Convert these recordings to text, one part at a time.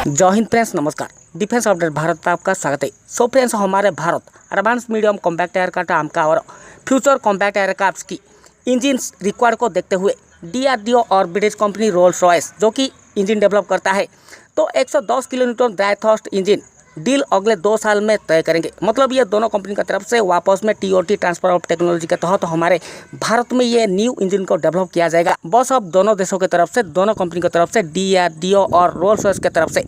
जय हिंद फ्रेंड्स, नमस्कार। Defence update Bharat पर आपका स्वागत है। सो फ्रेंड्स, हमारे Bharat advance medium compact aircraft आमका और फ्यूचर कॉम्पैक्ट एयरक्राफ्ट की इंजन रिक्वायर्ड को देखते हुए डीआरडीओ और ब्रिटिश कंपनी रोल्स रॉयस जो कि इंजन डेवलप करता है, तो 110 kilonewton dry thrust engine deal अगले 2 साल में तय करेंगे। मतलब ये दोनों कंपनी की तरफ से वापस में टीओटी ट्रांसफर ऑफ टेक्नोलॉजी के तहत हमारे भारत में ये न्यू इंजन को डेवलप किया जाएगा। बस अब दोनों देशों की तरफ से, दोनों कंपनी की तरफ से, डीआरडीओ और रोल्स रॉयस की तरफ से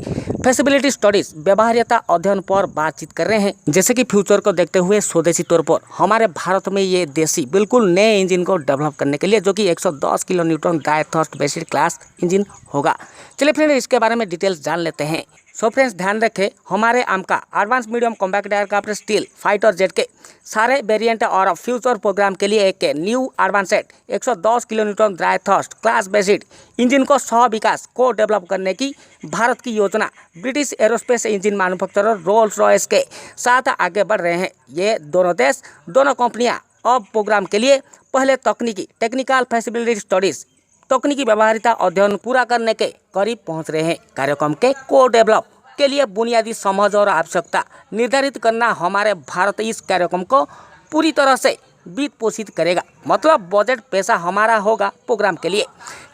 फैसिबिलिटी स्टडीज व्यवहार्यता अध्ययन पर बातचीत कर रहे हैं, जैसे कि फ्यूचर को देखते हुए स्वदेशी तौर पर हमारे भारत में ये देसी बिल्कुल नए इंजन को डेवलप करने के लिए, जो कि 110 kilo newton dry thrust based class engine होगा। चलिए फ्रेंड, इसके बारे में डिटेल्स जान लेते हैं। सो फ्रेंड्स, ध्यान रखें, हमारे AMCA advance medium compact aircraft stealth fighter jet के सारे वेरिएंट और फ्यूचर प्रोग्राम के लिए एक new advanced 110 kilo newton dry thrust class based engine को सह विकास को डेवलप करने की भारत की योजना British aerospace engine manufacturer Rolls Royce के साथ आगे बढ़ रहे हैं। ये दोनों देश, दोनों कंपनियां अब प्रोग्राम के लिए पहले टेक्निकल फैसिबिलिटी स्टडीज तकनीकी व्यवहारिता अध्ययन पूरा करने के करीब पहुंच रहे हैं। कार्यक्रम के को डेवलप के लिए बुनियादी समझ और आवश्यकता निर्धारित करना हमारे भारत इस कार्यक्रम को पूरी तरह से वित्त पोषित करेगा। मतलब बजट पैसा हमारा होगा प्रोग्राम के लिए,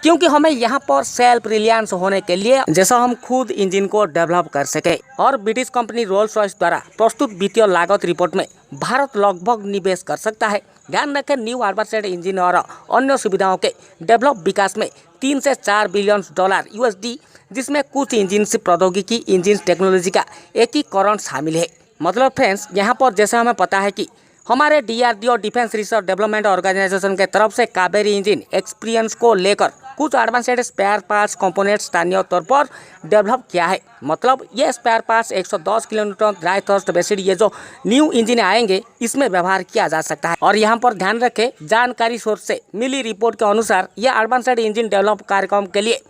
क्योंकि हमें यहाँ पर सेल्फ रिलायंस होने के लिए, जैसा हम खुद इंजन को डेवलप कर सके। और ब्रिटिश कंपनी रोल्स रॉयस द्वारा प्रस्तुत वित्तीय लागत रिपोर्ट में भारत लगभग निवेश कर सकता है। ध्यान रखें, न्यू एडवांस्ड इंजन और अन्य सुविधाओं के डेवलप विकास में 3 से 4 बिलियन डॉलर यूएसडी, जिसमें कुछ इंजन प्रौद्योगिकी इंजन टेक्नोलॉजी का एकीकरण शामिल है। मतलब फ्रेंड्स, यहाँ पर जैसा हमें पता है कि हमारे DRDO defence research development organisation के तरफ से कावेरी इंजन एक्सपीरियंस को लेकर कुछ एडवांस्ड स्पेयर पार्ट्स कंपोनेंट स्थानीय तौर पर डेवलप किया है। मतलब ये spare parts 110 kilo newton dry thrust based ये जो न्यू इंजन आएंगे, इसमें व्यवहार किया जा सकता है। और यहाँ पर ध्यान रखें, जानकारी सोर्स से मिली रिपोर्ट के अनुसार यह एडवांस्ड इंजन डेवलप कार्यक्रम के लिए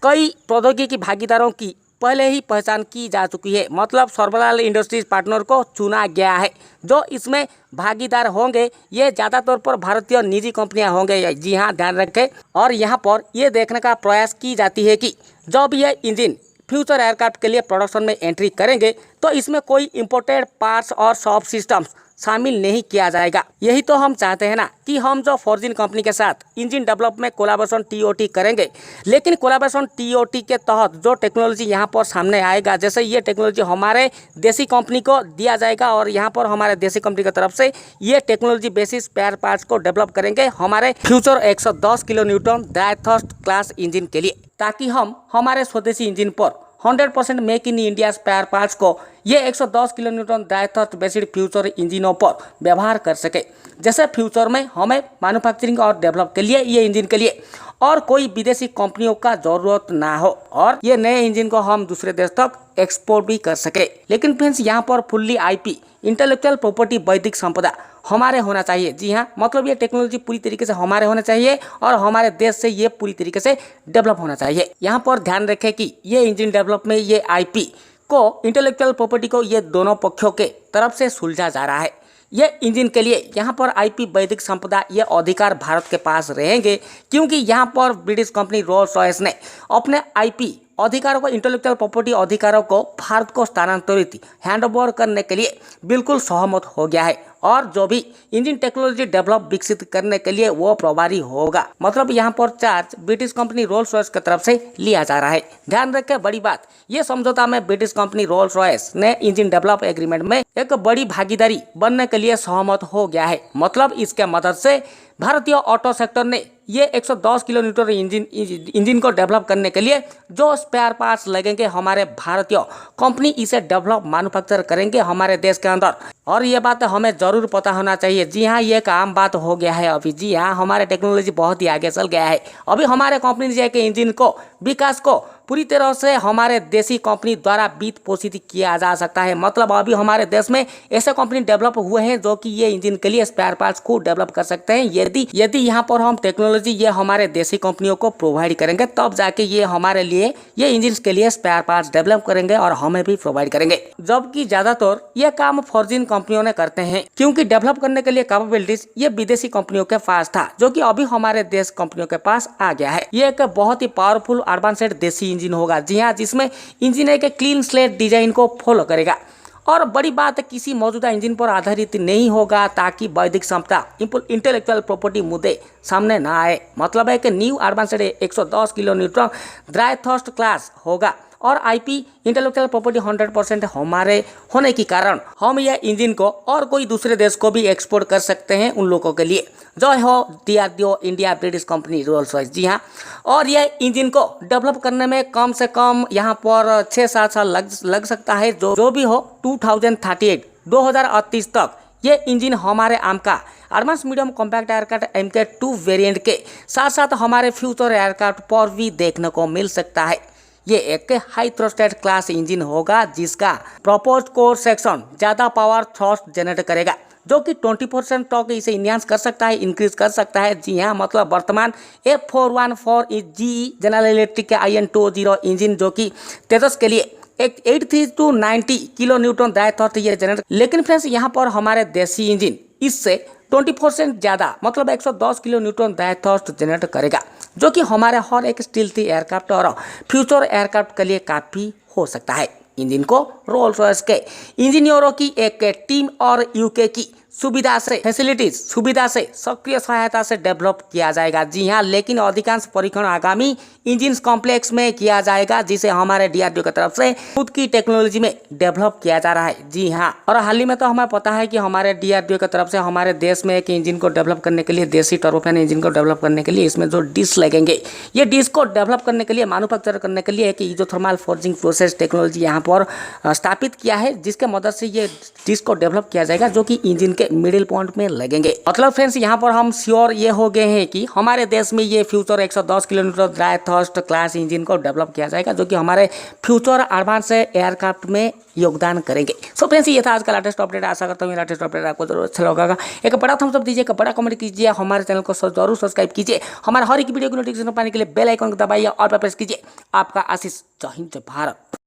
कई प्रौद्योगिकी भागीदारों की पहले ही पहचान की जा चुकी है। मतलब सर्वलाल इंडस्ट्रीज पार्टनर को चुना गया है। जो इसमें भागीदार होंगे ये ज़्यादातर पर भारतीय निजी कंपनियां होंगे। जी हाँ, ध्यान रखें। और यहाँ पर ये देखने का प्रयास की जाती है कि जब ये इंजन फ्यूचर एयरक्राफ्ट के लिए प्रोडक्शन में एंट्री करेंगे तो इसमें कोई इम्पोर्टेड पार्ट्स और सब सिस्टम्स शामिल नहीं किया जाएगा। यही तो हम चाहते हैं ना, कि हम जो फॉर्जिन कंपनी के साथ इंजन डेवलप में कोलैबोरेशन टीओटी करेंगे, लेकिन कोलैबोरेशन टीओटी के तहत जो टेक्नोलॉजी यहाँ पर सामने आएगा, जैसे ये टेक्नोलॉजी हमारे देसी कंपनी को दिया जाएगा और यहाँ पर हमारे देसी कंपनी की तरफ से ये टेक्नोलॉजी बेसिस स्पेयर पार्ट्स को डेवलप करेंगे हमारे future 110 kilo newton dry thrust class engine के लिए, ताकि हम हमारे स्वदेशी इंजन पर 100% make in India spare parts को ये 110 kilo newton dry thrust based future इंजनों पर व्यवहार कर सके। जैसे फ्यूचर में हमें मैन्युफैक्चरिंग और डेवलप के लिए ये इंजन के लिए और कोई विदेशी कंपनियों का जरूरत ना हो, और ये नए इंजन को हम दूसरे देश तक एक्सपोर्ट भी कर सके। लेकिन फ्रेंड्स, यहाँ पर फुल्ली आईपी इंटेलेक्चुअल प्रॉपर्टी बौद्धिक संपदा हमारे होना चाहिए। जी हाँ, मतलब ये टेक्नोलॉजी पूरी तरीके से हमारे होना चाहिए और हमारे देश से ये पूरी तरीके से डेवलप होना चाहिए। यहाँ पर ध्यान रखें कि ये इंजन डेवलप में ये आईपी को, इंटेलेक्चुअल प्रॉपर्टी को, ये दोनों पक्षों के तरफ से सुलझा जा रहा है। ये इंजन के लिए यहाँ पर आईपी वैदिक संपदा ये अधिकार भारत के पास रहेंगे, क्योंकि यहाँ पर ब्रिटिश कंपनी रोल्स रॉयस ने अपने आईपी अधिकारों को, इंटेलेक्चुअल प्रॉपर्टी अधिकारों को भारत को स्थानांतरित हैंडओवर करने के लिए बिल्कुल सहमत हो गया है। और जो भी इंजन टेक्नोलॉजी डेवलप विकसित करने के लिए वो प्रभारी होगा। मतलब यहाँ पर charge British company Rolls Royce की तरफ से लिया जा रहा है। ध्यान रखें, बड़ी बात, ये समझौता में ब्रिटिश कंपनी रोल्स रॉयस ने इंजन डेवलप एग्रीमेंट में एक बड़ी भागीदारी बनने के लिए सहमत हो गया है। मतलब इसके मदद से भारतीय ऑटो सेक्टर ने ये 110 किलो न्यूटन इंजन को डेवलप करने के लिए जो स्पेयर पार्ट्स लगेंगे, हमारे भारतीय कंपनी इसे डेवलप मैन्युफैक्चर करेंगे हमारे देश के अंदर। और ये बात हमें ज़रूर पता होना चाहिए। जी हाँ, ये एक आम बात हो गया है अभी। जी हाँ, हमारे टेक्नोलॉजी बहुत ही आगे चल गया है। अभी हमारे कंपनी के इंजन को विकास को पूरी तरह से हमारे देसी कंपनी द्वारा वित्त पोषित किया जा सकता है। मतलब अभी हमारे देश में ऐसे कंपनी डेवलप हुए हैं जो कि ये इंजन के लिए स्पेयर पार्ट्स को डेवलप कर सकते हैं। यदि यहाँ पर हम टेक्नोलॉजी ये हमारे देसी कंपनियों को प्रोवाइड करेंगे, तब जाके ये हमारे लिए ये इंजन के लिए स्पेयर पार्ट्स डेवलप करेंगे और हमें भी प्रोवाइड करेंगे। जबकि ज्यादातर ये काम फॉर्जिन कंपनियों ने करते हैं, क्योंकि डेवलप करने के लिए कैपेबिलिटीज ये विदेशी कंपनियों के पास था, जो कि अभी हमारे देश कंपनियों के पास आ गया है। ये एक बहुत ही पावरफुल एडवांस्ड देसी इंजन होगा। जी हाँ, जिसमें इंजन एक क्लीन स्लेट डिजाइन को फॉलो करेगा और बड़ी बात किसी मौजूदा इंजन पर आधारित नहीं होगा ताकि बौद्धिक क्षमता इंटेलेक्चुअल प्रॉपर्टी मुद्दे सामने ना आए। मतलब है कि new advanced 110 kilo newton dry thrust class होगा और आईपी इंटेलेक्चुअल प्रॉपर्टी 100% हमारे होने के कारण हम यह इंजन को और कोई दूसरे देश को भी एक्सपोर्ट कर सकते हैं उन लोगों के लिए। जय हो DRDO India British company Rolls Royce. जी हाँ, और यह इंजन को डेवलप करने में कम से कम यहाँ पर 6-7 साल लग सकता है। जो भी हो 2038 तक ये इंजन हमारे AMCA advance medium compact aircraft MK2 variant के साथ साथ हमारे फ्यूचर एयरक्राफ्ट पर भी देखने को मिल सकता है। ये एक हाई थ्रस्टेड क्लास इंजन होगा जिसका प्रपोज्ड कोर सेक्शन ज़्यादा पावर थ्रस्ट जनरेट करेगा जो कि 20% टॉर्क इसे इन्हांस कर सकता है, इंक्रीज कर सकता है। जी हाँ, मतलब वर्तमान F414 GE जनरल इलेक्ट्रिक के IN20 इंजन जो कि तेजस के लिए एक 83 to 90 kilo newton dry thrust ये जनरेट, लेकिन फ्रेंड्स यहाँ पर हमारे देसी इंजन इससे 20% ज़्यादा मतलब 110 kilo newton dry thrust generate करेगा जो कि हमारे हर एक स्टील्थी एयरक्राफ्ट और फ्यूचर एयरक्राफ्ट के लिए काफ़ी हो सकता है। इंजन को रोल्स रॉयस के इंजीनियरों की एक टीम और यूके की सुविधा से सक्रिय सहायता से डेवलप किया जाएगा। जी हाँ, लेकिन अधिकांश परीक्षण आगामी इंजन कॉम्प्लेक्स में किया जाएगा जिसे हमारे DRDO की तरफ से खुद की टेक्नोलॉजी में डेवलप किया जा रहा है। जी हाँ, और हाल ही में तो हमें पता है कि हमारे DRDO की तरफ से हमारे देश में एक इंजन को डेवलप करने के लिए, देसी टर्बोफैन इंजन को डेवलप करने के लिए इसमें जो डिश लगेंगे, ये डिश को डेवलप करने के लिए, मैन्युफैक्चर करने के लिए एक इज़ोथर्मल फोर्जिंग प्रोसेस टेक्नोलॉजी यहाँ पर स्थापित किया है जिसके मदद से ये डिश को डेवलप किया जाएगा जो कि इंजन के मिडिल पॉइंट में लगेंगे। मतलब फ्रेंड्स यहाँ पर हम श्योर ये हो गए हैं कि हमारे देश में ये future 110 kilometre dry thrust class engine को डेवलप किया जाएगा जो कि हमारे फ्यूचर एडवांस एयरक्राफ्ट में योगदान करेंगे। सो फ्रेंड्स, ये था आज का लेटेस्ट अपडेट। आशा करता हूँ लेटेस्ट अपडेट आपको जरूर अच्छा लगेगा। एक बड़ा थम्स अप दीजिए, एक बड़ा कमेंट कीजिए, हमारे चैनल को जरूर सब्सक्राइब कीजिए, हमारे हर एक वीडियो की नोटिफिकेशन पाने के लिए बेल आइकन को दबाइए और प्रेस कीजिए। आपका आशीष। जय हिंद, जय भारत।